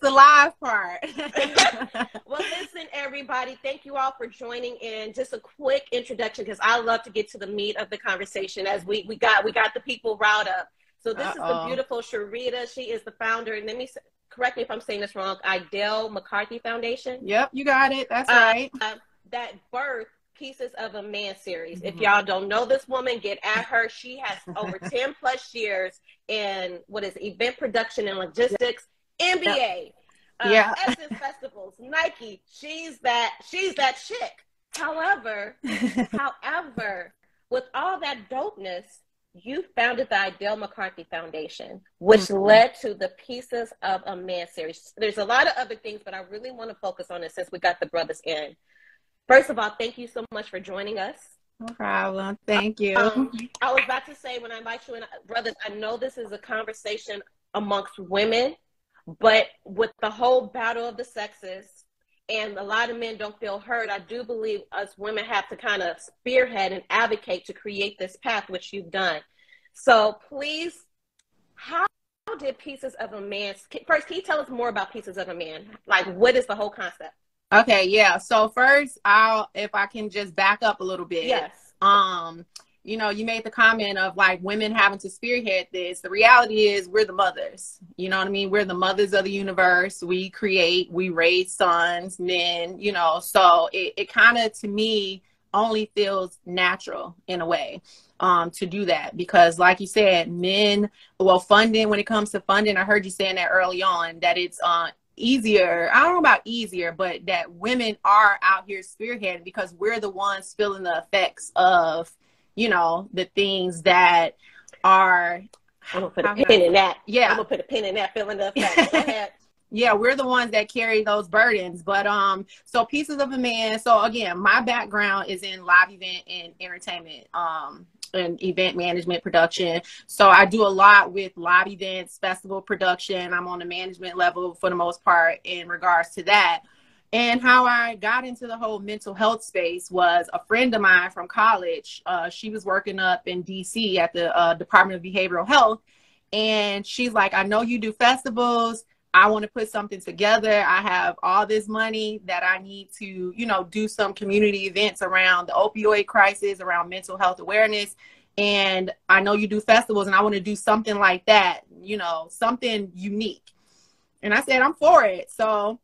the live part. Well, listen, everybody, thank you all for joining in. Just a quick introduction, because I love to get to the meat of the conversation as we got the people riled up. So this is the beautiful Sharita. She is the founder, and correct me if I'm saying this wrong, Idell-McCarthy Foundation. Yep, you got it. That's right. That birth Pieces of a Man series. If y'all don't know this woman, get at her. She has over 10 plus years in event production and logistics, MBA, Essence Festivals, Nike. She's that chick. However, with all that dopeness, you founded the Idell-McCarthy Foundation, which led to the Pieces of a Man series. There's a lot of other things, but I really want to focus on it since we got the brothers in. First of all, thank you so much for joining us. No problem. Thank you. I was about to say, when I invite you in, brothers, I know this is a conversation amongst women, but with the whole battle of the sexes, and a lot of men don't feel heard, I do believe us women have to kind of spearhead and advocate to create this path, which you've done. So please, how did Pieces of a Man, first, can you tell us more about Pieces of a Man? Like, what is the whole concept? Okay, yeah. So first, if I can just back up a little bit. Yes. You know, you made the comment of like women having to spearhead this. The reality is we're the mothers. You know what I mean? We're the mothers of the universe. We create, we raise sons, men, you know, so it kind of, to me, only feels natural in a way to do that, because like you said, men, well, funding, when it comes to funding, I heard you saying that early on, that it's easier. I don't know about easier, but that women are out here spearheading because we're the ones feeling the effects of, you know, the things that are. I'm gonna put a pin in that. Yeah, I'm gonna put a pin in that, feeling the effects. Go ahead. Yeah, we're the ones that carry those burdens. But so Pieces of a Man. So again, my background is in live event and entertainment. And event management production. So I do a lot with live events, festival production. I'm on the management level for the most part in regards to that. And how I got into the whole mental health space was a friend of mine from college. She was working up in DC at the Department of Behavioral Health. And she's like, I know you do festivals. I want to put something together. I have all this money that I need to, you know, do some community events around the opioid crisis, around mental health awareness. And I know you do festivals, and I want to do something like that, you know, something unique. And I said, I'm for it. So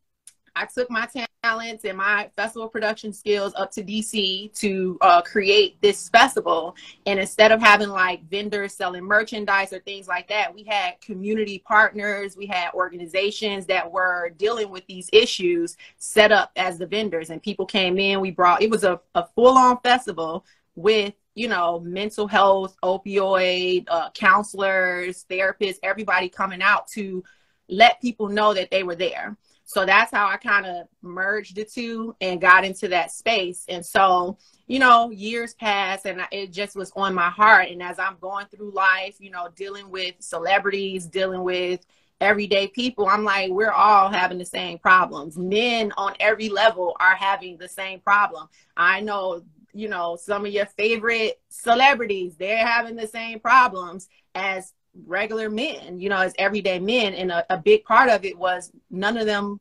I took my talents and my festival production skills up to DC to create this festival. And instead of having like vendors selling merchandise or things like that, we had community partners, we had organizations that were dealing with these issues set up as the vendors, and people came in. It was a full-on festival with, you know, mental health, opioid, counselors, therapists, everybody coming out to let people know that they were there. So that's how I kind of merged the two and got into that space. And so, you know, years passed and it just was on my heart. And as I'm going through life, you know, dealing with celebrities, dealing with everyday people, I'm like, we're all having the same problems. Men on every level are having the same problem. I know, you know, some of your favorite celebrities, they're having the same problems as regular men, you know, as everyday men. And a big part of it was none of them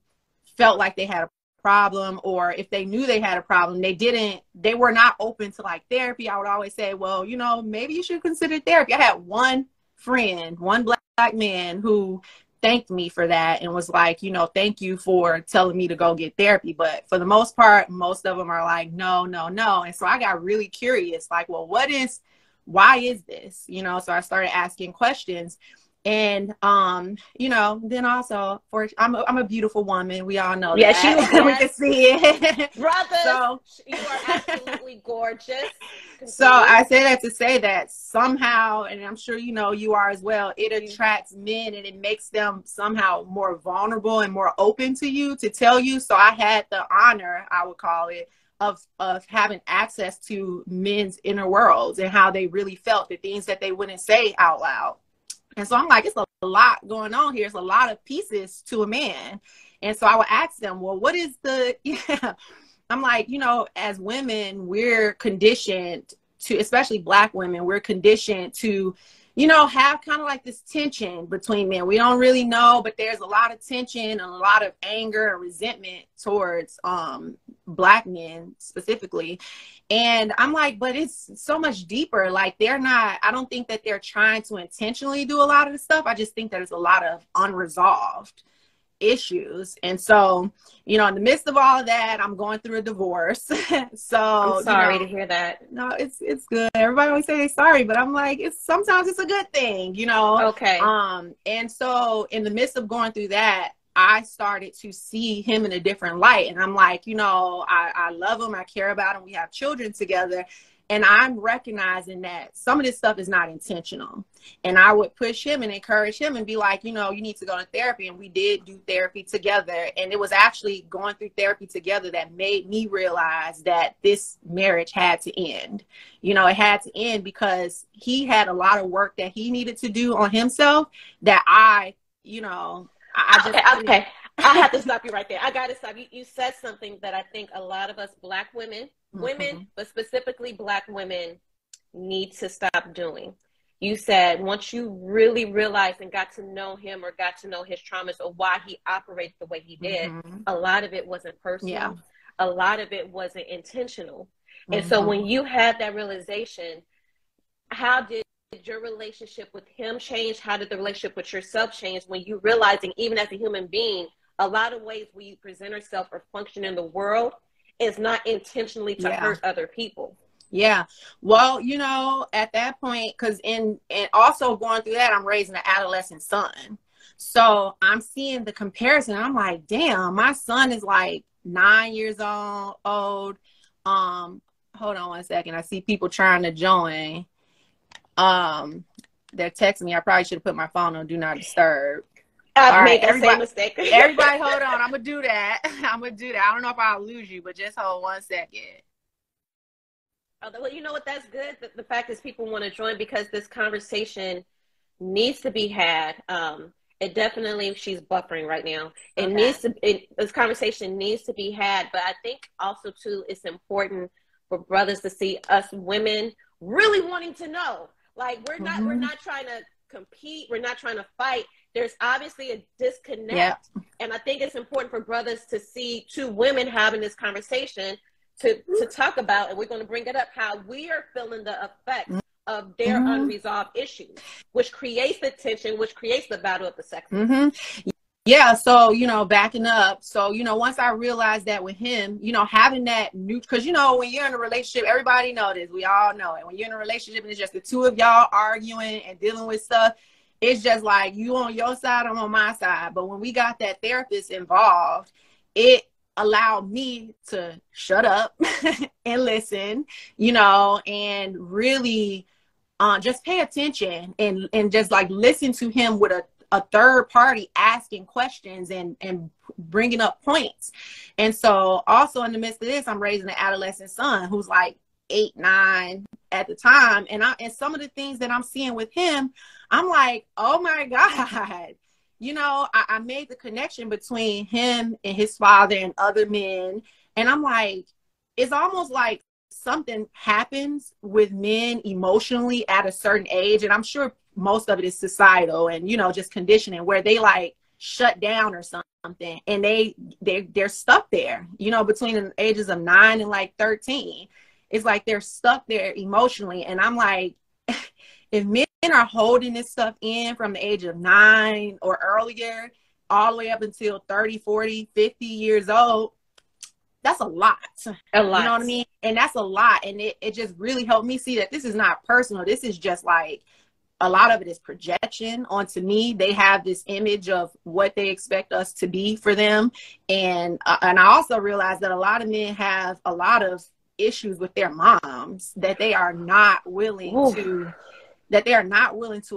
felt like they had a problem, or if they knew they had a problem, they were not open to like therapy. I would always say, well, you know, maybe you should consider therapy. I had one friend, one black man, who thanked me for that and was like, you know, thank you for telling me to go get therapy. But for the most part, most of them are like, no, no, no. And so I got really curious, like, well, why is this? You know, so I started asking questions. And, you know, then also I'm a beautiful woman. We all know that. She was we can see it. Brother, so, you are absolutely gorgeous. So I say that to say that somehow, and I'm sure you know you are as well, it attracts men and it makes them somehow more vulnerable and more open to you, to tell you. So I had the honor, I would call it, of having access to men's inner worlds and how they really felt, the things that they wouldn't say out loud. And so I'm like, it's a lot going on here. It's a lot of pieces to a man. And so I would ask them, well, what is I'm like, you know, as women, we're conditioned to, especially Black women, we're conditioned to, have kind of like this tension between men. We don't really know, but there's a lot of tension and a lot of anger and resentment towards Black men specifically. And I'm like, but it's so much deeper. Like, I don't think that they're trying to intentionally do a lot of the stuff. I just think that there's a lot of unresolved issues. And so, in the midst of all of that, I'm going through a divorce. So I'm sorry to hear that. No, it's good. Everybody always say they're sorry, but I'm like, sometimes it's a good thing, Okay. And so in the midst of going through that, I started to see him in a different light. And I'm like, I love him. I care about him. We have children together. And I'm recognizing that some of this stuff is not intentional. And I would push him and encourage him and be like, you need to go to therapy. And we did do therapy together. And it was actually going through therapy together that made me realize that this marriage had to end. It had to end because he had a lot of work that he needed to do on himself that I just... Okay. I have to stop you right there. I got to stop you. You said something that I think a lot of us Black women, but specifically Black women, need to stop doing. You said once you really realized and got to know him or got to know his traumas or why he operated the way he did, a lot of it wasn't personal. Yeah. A lot of it wasn't intentional. And so when you had that realization, how did your relationship with him change? How did the relationship with yourself change when you realizing, even as a human being, a lot of ways we present ourselves or function in the world is not intentionally to hurt other people? Yeah. Well, at that point, because and also going through that, I'm raising an adolescent son. So I'm seeing the comparison. I'm like, damn, my son is like 9 years old. Hold on one second. I see people trying to join. They're texting me. I probably should have put my phone on Do Not Disturb. I've made that same mistake. Everybody hold on. I'm going to do that. I don't know if I'll lose you, but just hold 1 second. Well, you know what? That's good. The fact is people want to join because this conversation needs to be had. It definitely, she's buffering right now. This conversation needs to be had. But I think also, too, it's important for brothers to see us women really wanting to know. Like, we're not trying to compete. We're not trying to fight. There's obviously a disconnect. Yep. And I think it's important for brothers to see two women having this conversation to talk about, and we're going to bring it up, how we are feeling the effects of their unresolved issues, which creates the tension, which creates the battle of the sexes. Yeah. So, backing up. So, once I realized that with him, having that new, because, when you're in a relationship, everybody knows this. We all know it. When you're in a relationship and it's just the two of y'all arguing and dealing with stuff, it's just like you on your side, I'm on my side. But when we got that therapist involved, it allowed me to shut up and listen, and really just pay attention and just like listen to him with a third party asking questions and bringing up points. And so also in the midst of this, I'm raising an adolescent son who's like 8, 9 at the time. And some of the things that I'm seeing with him, I'm like, oh my God, I made the connection between him and his father and other men. And I'm like, it's almost like something happens with men emotionally at a certain age. And I'm sure most of it is societal and, just conditioning where they like shut down or something. And they're stuck there, between the ages of 9 and like 13. It's like they're stuck there emotionally. And I'm like, if men are holding this stuff in from the age of 9 or earlier, all the way up until 30, 40, 50 years old, that's a lot. A lot. You know what I mean? And that's a lot. And it just really helped me see that this is not personal. This is just like, a lot of it is projection onto me. They have this image of what they expect us to be for them. And I also realized that a lot of men have a lot of issues with their moms that they are not willing to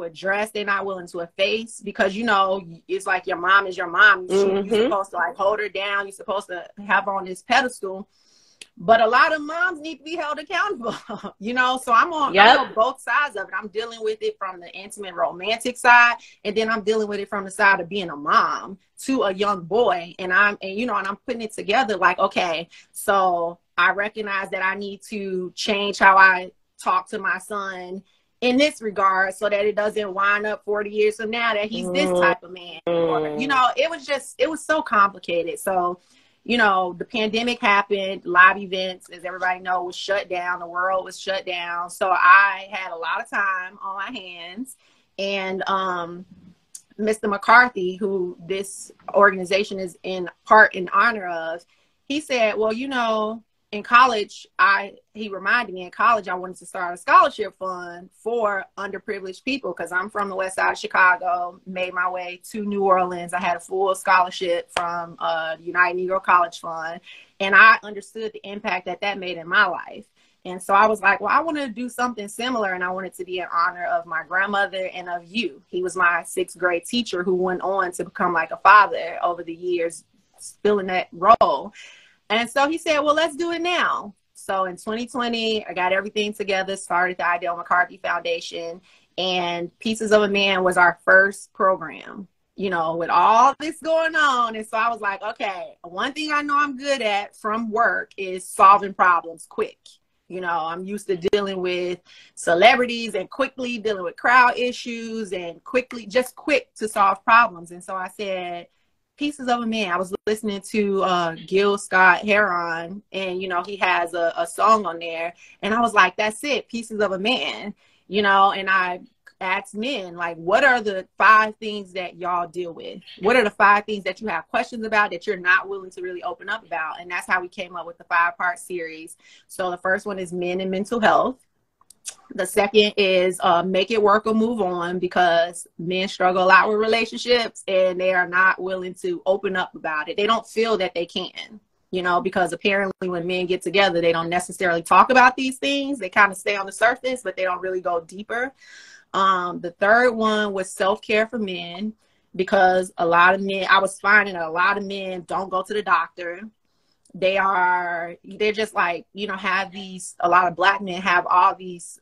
address. They're not willing to efface because, it's like your mom is your mom. You're supposed to like hold her down. You're supposed to have her on this pedestal. But a lot of moms need to be held accountable, so I'm on both sides of it. I'm dealing with it from the intimate romantic side. And then I'm dealing with it from the side of being a mom to a young boy. And I'm putting it together like, okay, so I recognize that I need to change how I talk to my son in this regard, so that it doesn't wind up 40 years from now that he's this type of man. Or, you know, it was so complicated. So, you know, the pandemic happened, live events, as everybody knows, was shut down. The world was shut down. So I had a lot of time on my hands. And Mr. McCarthy, who this organization is in part in honor of, he said, well, you know, in college, he reminded me in college I wanted to start a scholarship fund for underprivileged people, because I'm from the west side of Chicago, made my way to New Orleans. I had a full scholarship from the United Negro College Fund, and I understood the impact that that made in my life. And so I was like, well, I want to do something similar, and I want it to be in honor of my grandmother and of you. He was my 6th grade teacher who went on to become like a father over the years, filling that role. And so he said, well, let's do it now. So in 2020, I got everything together, started the Idell-McCarthy Foundation, and Pieces of a Man was our first program, you know, with all this going on. And so I was like, okay, one thing I know I'm good at from work is solving problems quick. You know, I'm used to dealing with celebrities and quickly dealing with crowd issues and just quick to solve problems. And so I said, Pieces of a Man. I was listening to Gil Scott-Heron, and, you know, he has a song on there. And I was like, that's it, Pieces of a Man, you know. And I asked men, like, what are the 5 things that y'all deal with? What are the 5 things that you have questions about that you're not willing to really open up about? And that's how we came up with the 5-part series. So the first one is men and mental health. The second is make it work or move on, because men struggle a lot with relationships and they are not willing to open up about it. They don't feel that they can, you know, because apparently when men get together, they don't necessarily talk about these things. They kind of stay on the surface, but they don't really go deeper. The third one was self-care for men, because a lot of men, I was finding that a lot of men don't go to the doctor. They're just like, you know, a lot of Black men have all these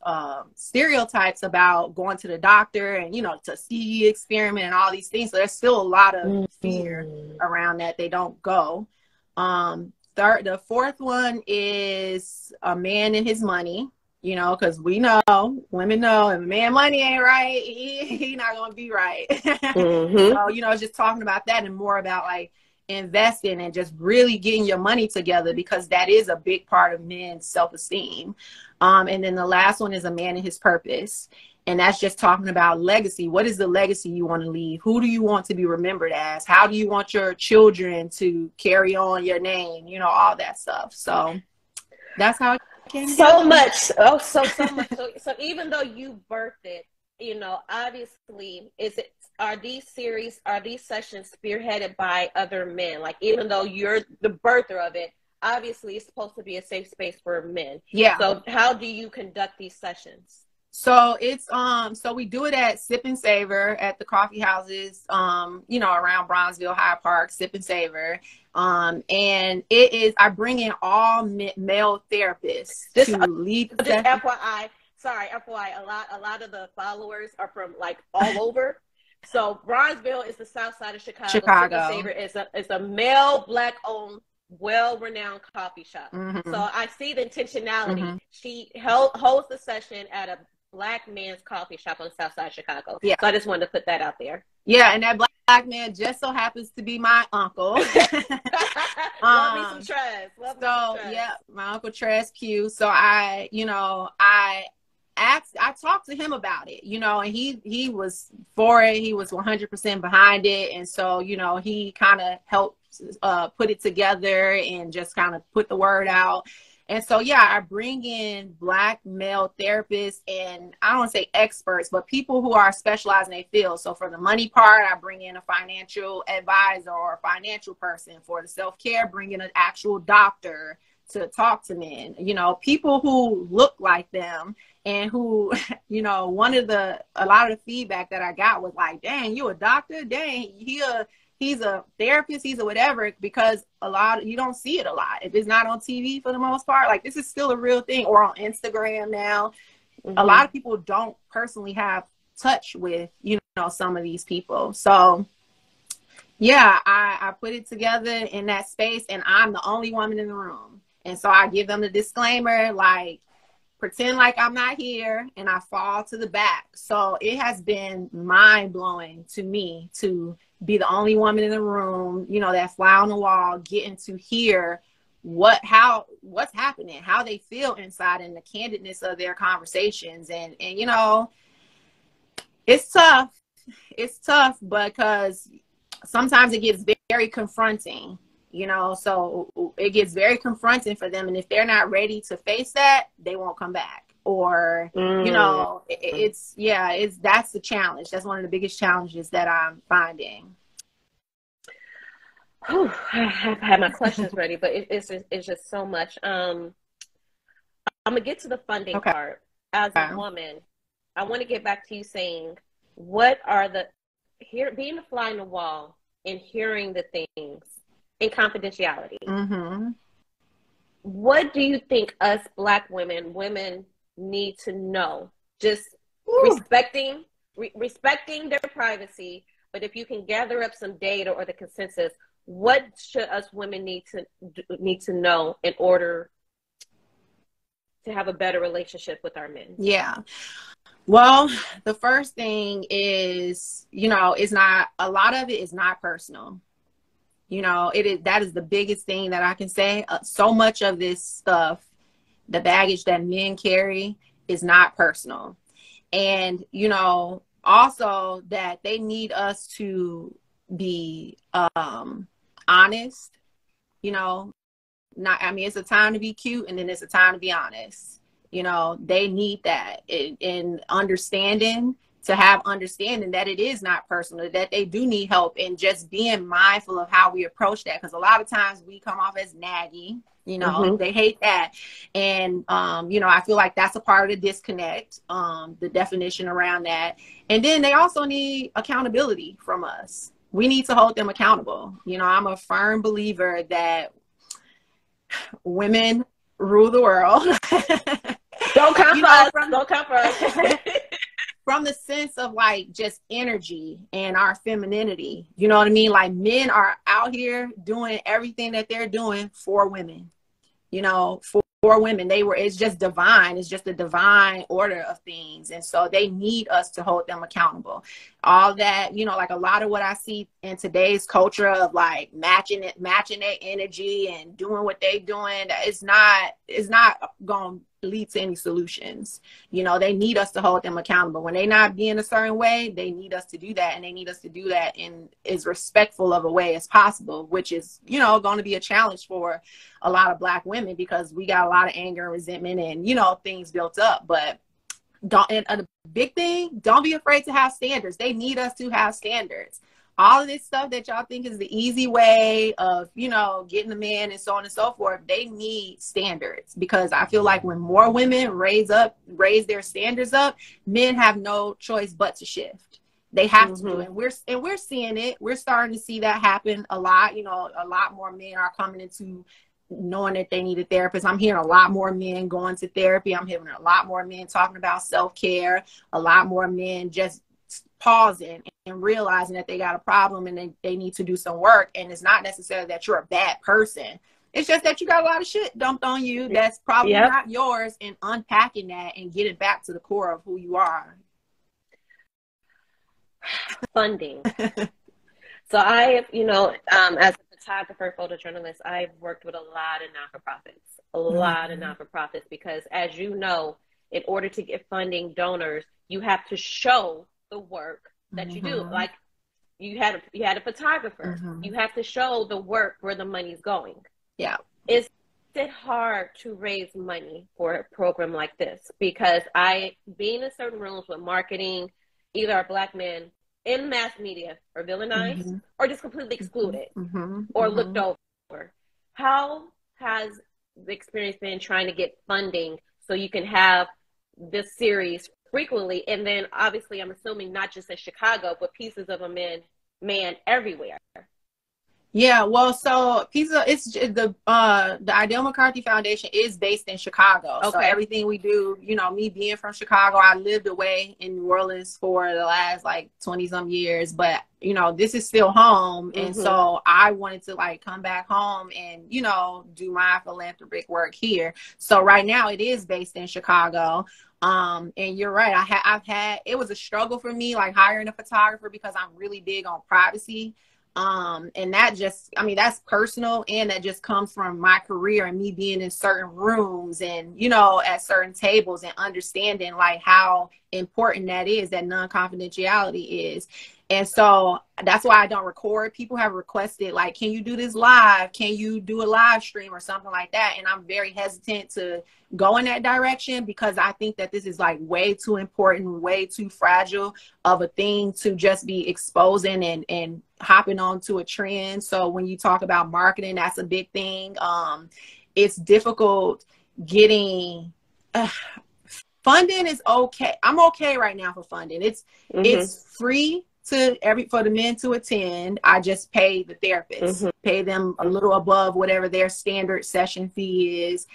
stereotypes about going to the doctor and, you know, Tuskegee experiment and all these things. So there's still a lot of fear around that. They don't go. The fourth one is a man and his money, you know, because women know if a man money ain't right, he not going to be right. So, you know, just talking about that and more about like investing and just really getting your money together, because that is a big part of men's self-esteem. And then the last one is a man and his purpose. And that's just talking about legacy. What is the legacy you want to leave? Who do you want to be remembered as? How do you want your children to carry on your name? You know, all that stuff. So that's how it came together. So much. Oh, so much. So even though you birthed it, you know, obviously, are these sessions spearheaded by other men? Like, even though you're the birther of it, obviously it's supposed to be a safe space for men. Yeah. So how do you conduct these sessions? So it's so we do it at Sip and Savor at the coffee houses, you know, around Bronzeville, Hyde Park, Sip and Savor. And it is, I bring in all male therapists to lead the just session. FYI, a lot of the followers are from like all over. So Bronzeville is the south side of Chicago. Sip and Savor is a male Black owned, well-renowned coffee shop. So I see the intentionality. She holds the session at a Black man's coffee shop on the south side of Chicago. Yeah. So I just wanted to put that out there. Yeah, and that Black man just so happens to be my uncle. Love me some Trez. Yeah, my uncle Trez Q. So I talked to him about it, you know, and he was for it. He was 100% behind it. And so, you know, he kind of helped put it together and just kind of put the word out. And so, yeah, I bring in Black male therapists, and I don't want to say experts, but people who are specialized in their field. So for the money part, I bring in a financial advisor or a financial person. For the self-care, bring in an actual doctor to talk to men, you know, people who look like them. And who, you know, a lot of the feedback that I got was like, dang, you a doctor? Dang, he's a therapist, he's a whatever, because you don't see it a lot. If it's not on TV for the most part, like this is still a real thing, or on Instagram now. A lot of people don't personally have touch with, you know, some of these people. So yeah, I put it together in that space, and I'm the only woman in the room. And so I give them the disclaimer, like, pretend like I'm not here, and I fall to the back. So it has been mind blowing to me to be the only woman in the room, you know, that fly on the wall, getting to hear what's happening, how they feel inside, and the candidness of their conversations. And you know, it's tough. It's tough because sometimes it gets very confronting, you know, so it gets very confronting for them. And if they're not ready to face that, they won't come back. Or, you know, that's the challenge. That's one of the biggest challenges that I'm finding. Whew, I have had my questions ready, but it's just so much. I'm gonna get to the funding part. As a woman, I want to get back to you saying, what are being a fly on the wall and hearing the things in confidentiality. Mm-hmm. What do you think us Black women need to know? Just respecting their privacy, but if you can gather up some data or the consensus, what should us women need to know in order to have a better relationship with our men? Yeah. Well, the first thing is, you know, a lot of it is not personal. You know, that is the biggest thing that I can say. So much of this stuff, the baggage that men carry, is not personal. And, you know, also that they need us to be honest, you know, it's a time to be cute, and then it's a time to be honest. You know, they need that in understanding, to have understanding that it is not personal, that they do need help, and just being mindful of how we approach that. Because a lot of times we come off as naggy, you know, they hate that. And, you know, I feel like that's a part of the disconnect, the definition around that. And then they also need accountability from us. We need to hold them accountable. You know, I'm a firm believer that women rule the world. Don't come for us. Don't come for us. From the sense of like just energy and our femininity, you know what I mean? Like, men are out here doing everything that they're doing for women, you know, for women. It's just divine. It's just a divine order of things. And so they need us to hold them accountable. All that, you know, like a lot of what I see in today's culture of like matching their energy and doing what they're doing, it's not going to lead to any solutions. You know, they need us to hold them accountable. When they not being a certain way, they need us to do that, and they need us to do that in as respectful of a way as possible, which is, you know, going to be a challenge for a lot of Black women, because we got a lot of anger and resentment and, you know, things built up. But a big thing, don't be afraid to have standards. They need us to have standards. All of this stuff that y'all think is the easy way of, you know, getting a man and so on and so forth, they need standards, because I feel like when more women raise their standards up, men have no choice but to shift. They have to do it. And we're seeing it. We're starting to see that happen a lot. You know, a lot more men are coming into knowing that they need a therapist. I'm hearing a lot more men going to therapy. I'm hearing a lot more men talking about self-care, a lot more men just pausing and realizing that they got a problem and they need to do some work. And it's not necessarily that you're a bad person. It's just that you got a lot of shit dumped on you that's probably not yours, and unpacking that and getting back to the core of who you are. Funding. So I, you know, as a photographer, photojournalist, I've worked with a lot of not-for-profits, because as you know, in order to get funding donors, you have to show the work that you do. Like you had a photographer, you have to show the work where the money's going. Yeah. Is it hard to raise money for a program like this? Because being in certain rooms with marketing, either our Black men in mass media are villainized or just completely excluded or looked over. How has the experience been trying to get funding so you can have this series frequently? And then obviously I'm assuming not just in Chicago, but pieces of a man everywhere. Yeah, well, so pizza, it's the Idell-McCarthy Foundation is based in Chicago. So Okay. everything we do, you know, me being from Chicago, I lived away in New Orleans for the last like 20 some years, but you know, this is still home. And so I wanted to like come back home and, you know, do my philanthropic work here. So right now it is based in Chicago. And you're right. I've had, it was a struggle for me, like hiring a photographer because I'm really big on privacy. And that just, I mean, that's personal, and that just comes from my career and me being in certain rooms and, you know, at certain tables and understanding like how important that is, that non-confidentiality is. And so that's why I don't record. People have requested, like, can you do this live? Can you do a live stream or something like that? And I'm very hesitant to go in that direction because I think that this is like way too important, way too fragile of a thing to just be exposing and hopping onto a trend. So when you talk about marketing, that's a big thing. It's difficult getting funding is okay. I'm okay right now for funding. It's free for the men to attend. I just pay the therapist, pay them a little above whatever their standard session fee is.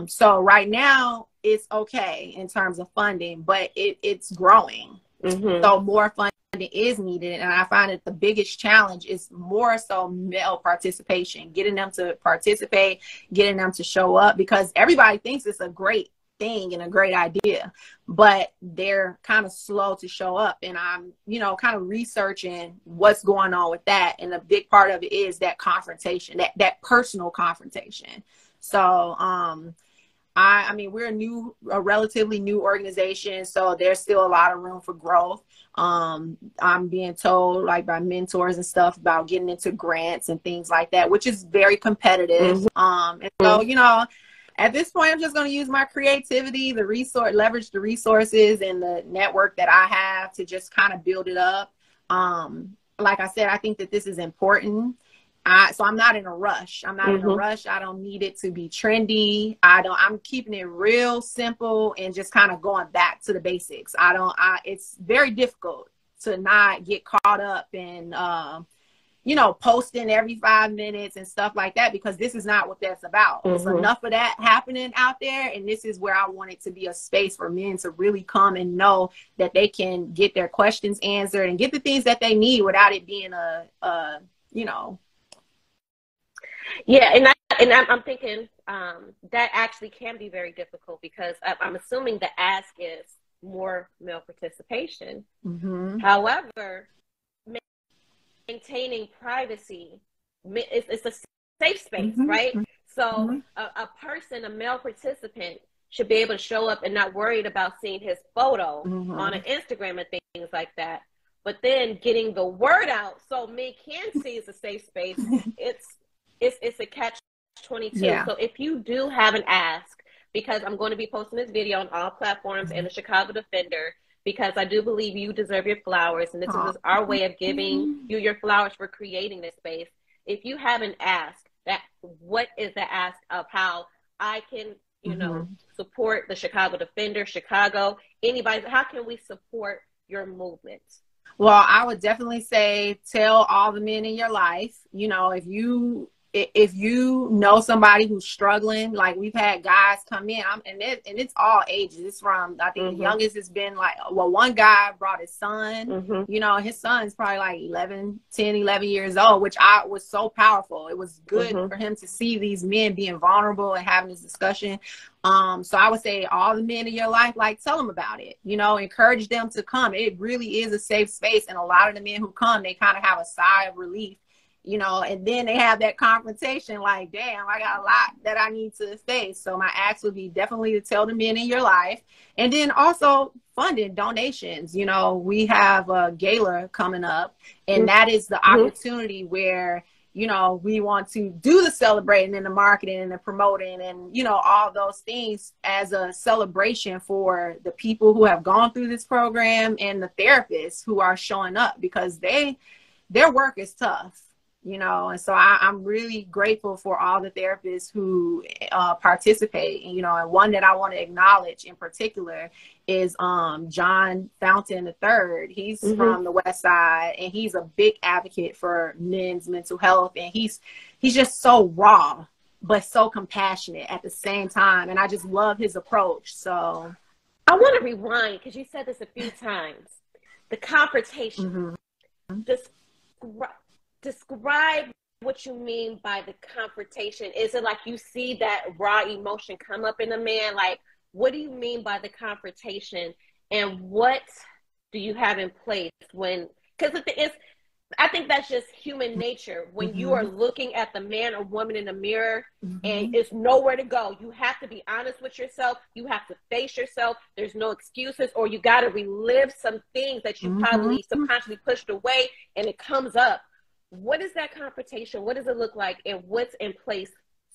So right now it's okay in terms of funding, but it's growing. So more funding is needed. And I find that the biggest challenge is more so male participation, getting them to participate, getting them to show up, because everybody thinks it's a great thing and a great idea, but they're kind of slow to show up. And I'm, you know, kind of researching what's going on with that. And a big part of it is that confrontation, that personal confrontation. So, I mean, we're a relatively new organization, so there's still a lot of room for growth. I'm being told, like, by mentors and stuff about getting into grants and things like that, which is very competitive. And so, you know, at this point, I'm just going to use my creativity, leverage the resources and the network that I have to just kind of build it up. Like I said, I think that this is important. So I'm not in a rush. I'm not in a rush. I don't need it to be trendy. I'm keeping it real simple and just kind of going back to the basics. It's very difficult to not get caught up in, you know, posting every 5 minutes and stuff like that, because this is not what that's about. There's enough of that happening out there. And this is where I want it to be a space for men to really come and know that they can get their questions answered and get the things that they need without it being you know. Yeah. And I'm thinking that actually can be very difficult, because I'm assuming the ask is more male participation. However, maintaining privacy, it's a safe space, right? So a male participant should be able to show up and not worried about seeing his photo on an Instagram and things like that. But then getting the word out so men can see it's a safe space, it's a catch-22. Yeah. So if you do have an ask, because I'm going to be posting this video on all platforms and the Chicago Defender, because I do believe you deserve your flowers, and this is our way of giving you your flowers for creating this space. If you have an ask, what is the ask of how I can, you know, support the Chicago Defender, Chicago, anybody? How can we support your movement? Well, I would definitely say tell all the men in your life, you know, if you know somebody who's struggling, like we've had guys come in, and it's all ages. It's from, I think the youngest has been like, well, one guy brought his son, you know, his son's probably like 11 years old, which was so powerful. It was good for him to see these men being vulnerable and having this discussion. So I would say all the men in your life, like, tell them about it, you know, encourage them to come. It really is a safe space. And a lot of the men who come, they kind of have a sigh of relief, you know, and then they have that confrontation like, damn, I got a lot that I need to face. So my ask would be definitely to tell the men in your life. And then also funding, donations. You know, we have a gala coming up, and that is the opportunity where, you know, we want to do the celebrating and the marketing and the promoting and, you know, all those things as a celebration for the people who have gone through this program and the therapists who are showing up, because their work is tough. you know. And so I'm really grateful for all the therapists who participate, you know. And one that I want to acknowledge in particular is John Fountain III. He's from the West Side, and he's a big advocate for men's mental health, and he's just so raw but so compassionate at the same time, and I just love his approach. So I want to rewind, because you said this a few times, the confrontation. Describe what you mean by the confrontation. Is it like you see that raw emotion come up in a man? Like, what do you mean by the confrontation, and what do you have in place when, because I think that's just human nature. When you are looking at the man or woman in the mirror and it's nowhere to go, you have to be honest with yourself. You have to face yourself. There's no excuses, or you got to relive some things that you probably subconsciously pushed away, and it comes up. What is that confrontation? What does it look like, and what's in place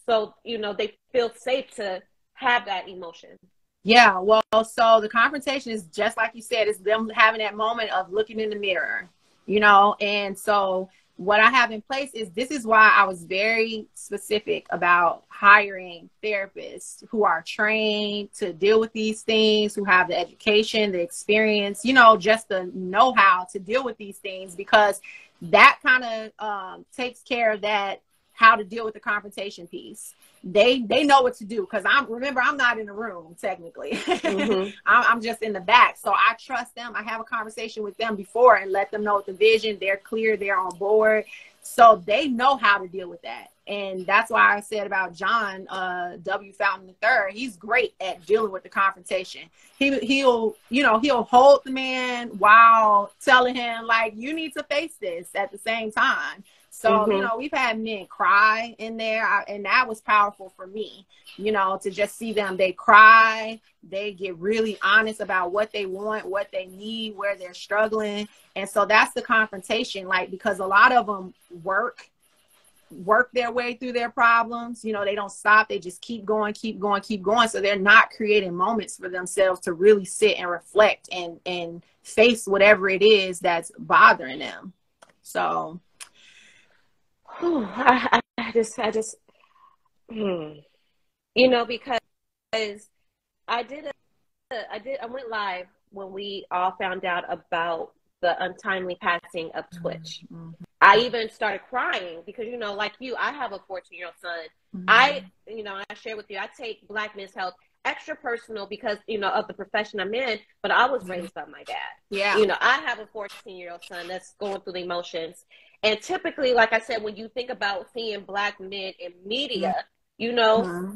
so, you know, they feel safe to have that emotion? Yeah, well, so the confrontation is just like you said, it's them having that moment of looking in the mirror, you know. And so what I have in place is, this is why I was very specific about hiring therapists who are trained to deal with these things, who have the education, the experience, you know, just the know-how to deal with these things, because that kind of takes care of that, how to deal with the confrontation piece. They know what to do, because I'm not in the room technically. I'm just in the back. So I trust them. I have a conversation with them before and let them know the vision. They're clear. They're on board. So they know how to deal with that. And that's why I said about John W. Fountain III, he's great at dealing with the confrontation. He'll hold the man while telling him, like, you need to face this at the same time. So, you know, we've had men cry in there, and that was powerful for me, you know, to just see them. They cry, they get really honest about what they want, what they need, where they're struggling. And so that's the confrontation, like, because a lot of them work their way through their problems. You know, they don't stop. They just keep going. So they're not creating moments for themselves to really sit and reflect and face whatever it is that's bothering them. So I just, you know, because I went live when we all found out about the untimely passing of Twitch. I even started crying because, you know, like you, I have a 14-year-old son. I share with you, I take Black men's health extra personal because, you know, of the profession I'm in, but I was raised by my dad. Yeah. You know, I have a 14-year-old son that's going through the emotions. And typically, like I said, when you think about seeing Black men in media, you know,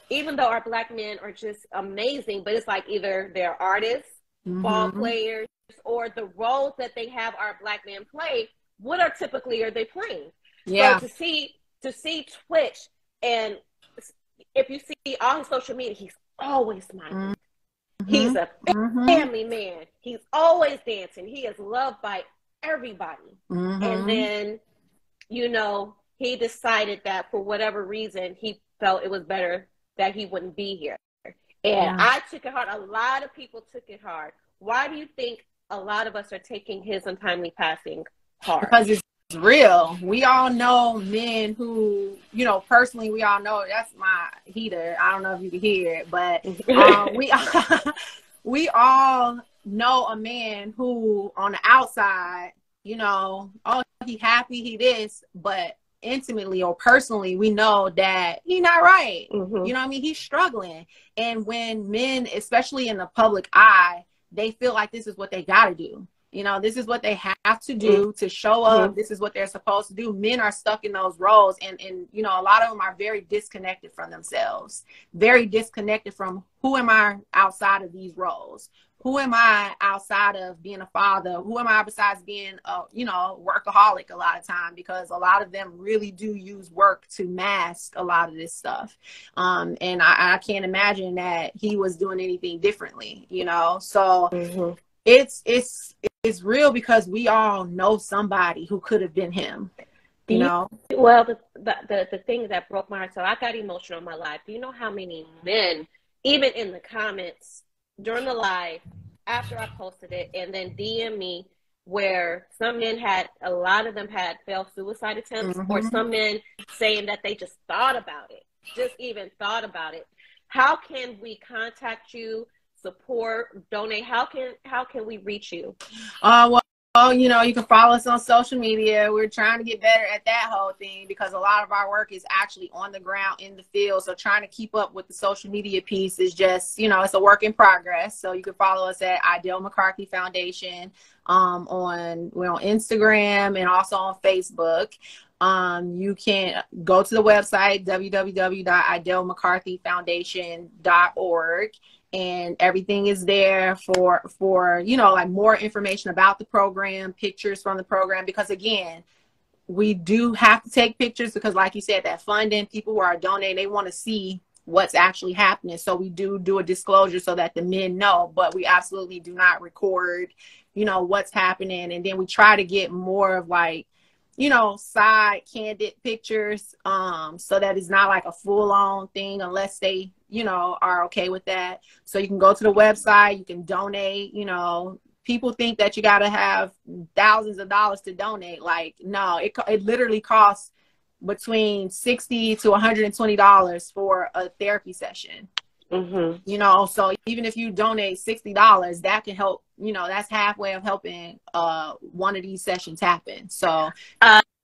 even though our Black men are just amazing, but it's like either they're artists, ball players, or the roles that they have our Black men play, what are they playing? Yeah. So to see Twitch, and if you see all his social media, he's always smiling. He's a family man. He's always dancing. He is loved by everybody. And then, you know, he decided that for whatever reason, he felt it was better that he wouldn't be here. And I took it hard. A lot of people took it hard. Why do you think a lot of us are taking his untimely passing hard? Because it's real. We all know men who, you know, personally, we all know, that's my heater. I don't know if you can hear it, but we all know a man who on the outside, you know, oh, he happy, he this, but intimately or personally, we know that he not right. You know what I mean? He's struggling. And when men, especially in the public eye, they feel like this is what they got to do. You know, this is what they have to do to show up. This is what they're supposed to do. Men are stuck in those roles. And, you know, a lot of them are very disconnected from themselves, very disconnected from who am I outside of these roles? Who am I outside of being a father? Who am I besides being a, you know, workaholic a lot of time? Because a lot of them really do use work to mask a lot of this stuff. And I can't imagine that he was doing anything differently, you know? So it's real, because we all know somebody who could have been him, you know? Well, the thing that broke my heart, so I got emotional in my life. Do you know how many men, even in the comments during the live, after I posted it, and then DM me where some men a lot of them had failed suicide attempts, or Mm-hmm. some men saying that they just thought about it, just even thought about it. How can we contact you, support, donate? How can we reach you? Well, you know, you can follow us on social media. We're trying to get better at that whole thing because a lot of our work is actually on the ground in the field. So trying to keep up with the social media piece is just, you know, it's a work in progress. So you can follow us at Idell-McCarthy Foundation. We're on Instagram and also on Facebook. You can go to the website, www.idell-mccarthyfoundation.org. And everything is there for, you know, like more information about the program, pictures from the program, because again, we do have to take pictures because like you said, that funding, people who are donating, they want to see what's actually happening. So we do a disclosure so that the men know, but we absolutely do not record, you know, what's happening. And then we try to get more of like, you know, side candid pictures, so that it's not like a full-on thing unless they, you know, are okay with that. So you can go to the website, you can donate. You know, people think that you got to have thousands of dollars to donate. Like, no, it literally costs between $60 to $120 for a therapy session. Mm-hmm. You know, so even if you donate $60, that can help, you know, that's halfway of helping one of these sessions happen. So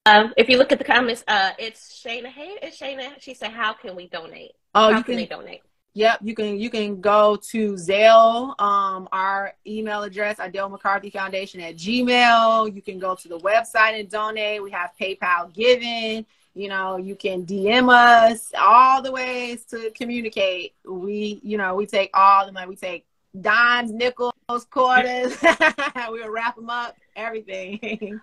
if you look at the comments, it's Shayna. Hey, it's Shayna. She said, how can we donate? Oh, how can they donate? Yep, you can go to Zelle, our email address, Idell-McCarthy Foundation @gmail. You can go to the website and donate. We have PayPal giving. You know, you can DM us, all the ways to communicate. We, you know, we take all the money. We take dimes, nickels, quarters. We'll wrap them up, everything.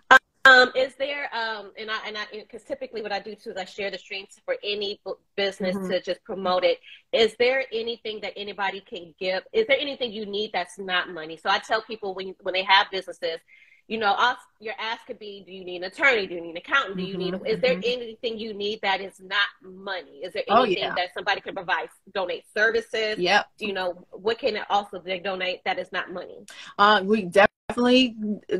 Is there and I because typically what I do too is I share the streams for any business to just promote it. Is there anything that anybody can give? Is there anything you need that's not money? So I tell people when they have businesses, you know, your ask could be, do you need an attorney? Do you need an accountant? Do you need is there anything you need that is not money? Is there anything that somebody can provide, donate services? Yep. You know, what can also they donate that is not money? We definitely,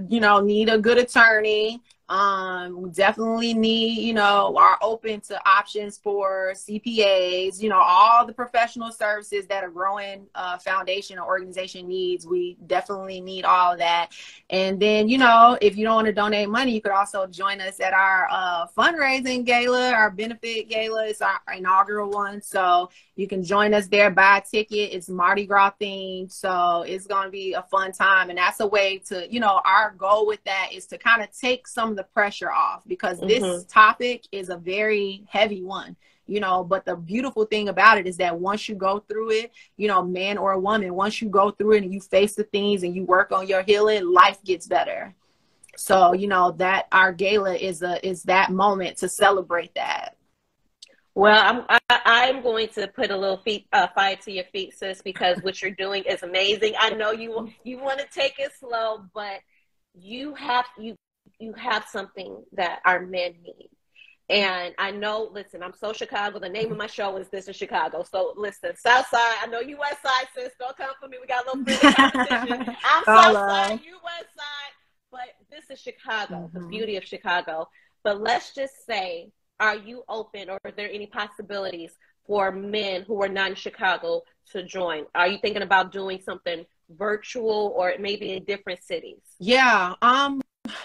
you know, need a good attorney. We definitely need, you know, are open to options for CPAs, you know, all the professional services that a growing foundation or organization needs. We definitely need all of that. And then, you know, if you don't want to donate money, you could also join us at our fundraising gala, our benefit gala. It's our inaugural one. So you can join us there, buy a ticket. It's Mardi Gras themed. So it's going to be a fun time. And that's a way to, you know, our goal with that is to kind of take some of the pressure off, because this topic is a very heavy one, you know, but the beautiful thing about it is that once you go through it, you know, man or a woman, once you go through it and you face the things and you work on your healing, life gets better. So, you know, that our gala is that moment to celebrate that. Well, I'm going to put a little fire to your feet, sis, because what you're doing is amazing. I know you want to take it slow, but you have something that our men need. And I know, listen, I'm so Chicago. The name of my show is This is Chicago. So listen, South Side, I know you West Side, sis. Don't come for me. We got a little friendly competition. I'm South Side, you West Side. But this is Chicago, the beauty of Chicago. But let's just say, are you open, or are there any possibilities for men who are not in Chicago to join? Are you thinking about doing something virtual or maybe in different cities? Yeah.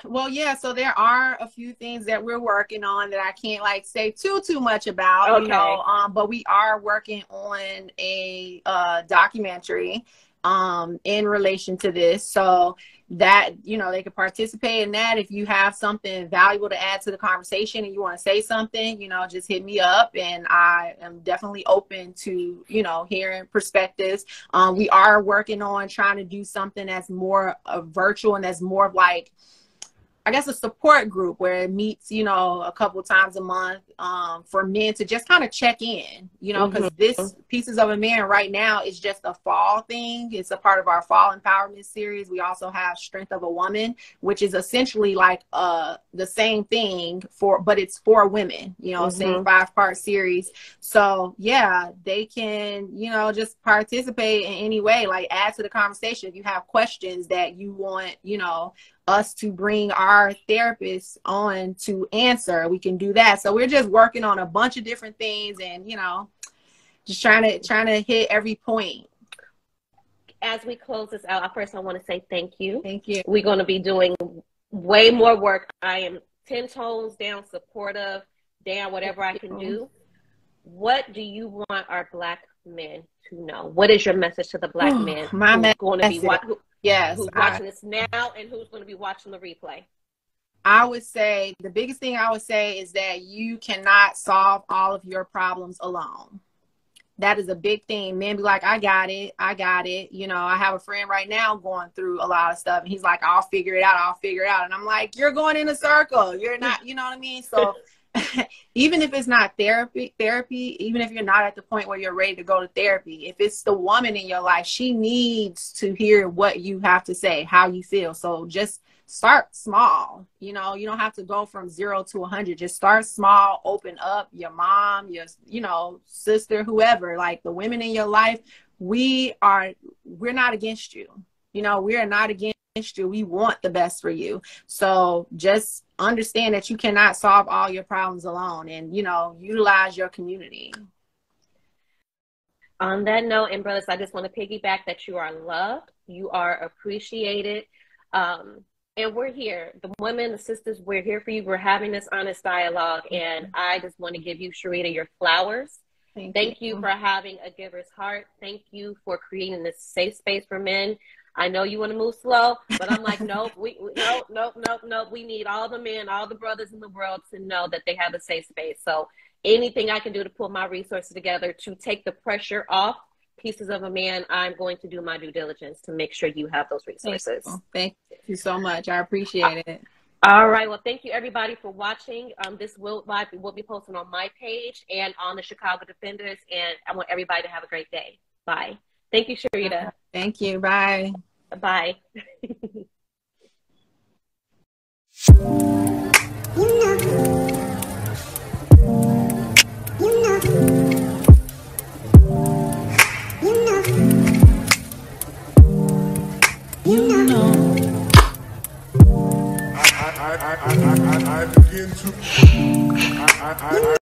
Well, yeah, so there are a few things that we're working on that I can't like say too much about, you know, but we are working on a documentary in relation to this, so that, you know, they could participate in that. If you have something valuable to add to the conversation and you want to say something, you know, just hit me up, and I am definitely open to, you know, hearing perspectives. We are working on trying to do something that's more virtual and that's more of like, I guess, a support group where it meets, you know, a couple times a month for men to just kind of check in, you know, because this Pieces of a Man right now is just a fall thing. It's a part of our fall empowerment series. We also have Strength of a Woman, which is essentially like the same thing but it's for women, you know, same 5-part series. So yeah, they can, you know, just participate in any way, like add to the conversation. If you have questions that you want, you know, us to bring our therapist on to answer, we can do that. So we're just working on a bunch of different things, and you know, just trying to hit every point. As we close this out, first I want to say thank you. Thank you. We're going to be doing way more work. I am 10 tones down, supportive, down, whatever I can do. What do you want our Black men to know? What is your message to the Black men who's going to be who's watching this now and who's going to be watching the replay? I would say the biggest thing I would say is that you cannot solve all of your problems alone. That is a big thing. Men be like, I got it. You know, I have a friend right now going through a lot of stuff, and he's like, I'll figure it out. And I'm like, you're going in a circle. You're not, you know what I mean? So even if it's not therapy, even if you're not at the point where you're ready to go to therapy, if it's the woman in your life, she needs to hear what you have to say, how you feel. So just start small. You know, you don't have to go from 0 to 100. Just start small, open up. Your mom, your, you know, sister, whoever, like the women in your life, we're not against you. You know, we are not against you. We want the best for you. So just understand that you cannot solve all your problems alone, and, you know, utilize your community. On that note, and brothers, I just want to piggyback that you are loved, you are appreciated, and we're here. The women, the sisters, we're here for you. We're having this honest dialogue, and I just want to give you, Sharita, your flowers. Thank you for having a giver's heart. Thank you for creating this safe space for men. I know you want to move slow, but I'm like, nope, nope. We need all the men, all the brothers in the world to know that they have a safe space. So anything I can do to pull my resources together to take the pressure off Pieces of a Man, I'm going to do my due diligence to make sure you have those resources. Thank you so much. I appreciate it. All right. Well, thank you everybody for watching. This will be posted on my page and on the Chicago Defenders. And I want everybody to have a great day. Bye. Thank you, Sharita. Thank you. Bye. Bye. I begin to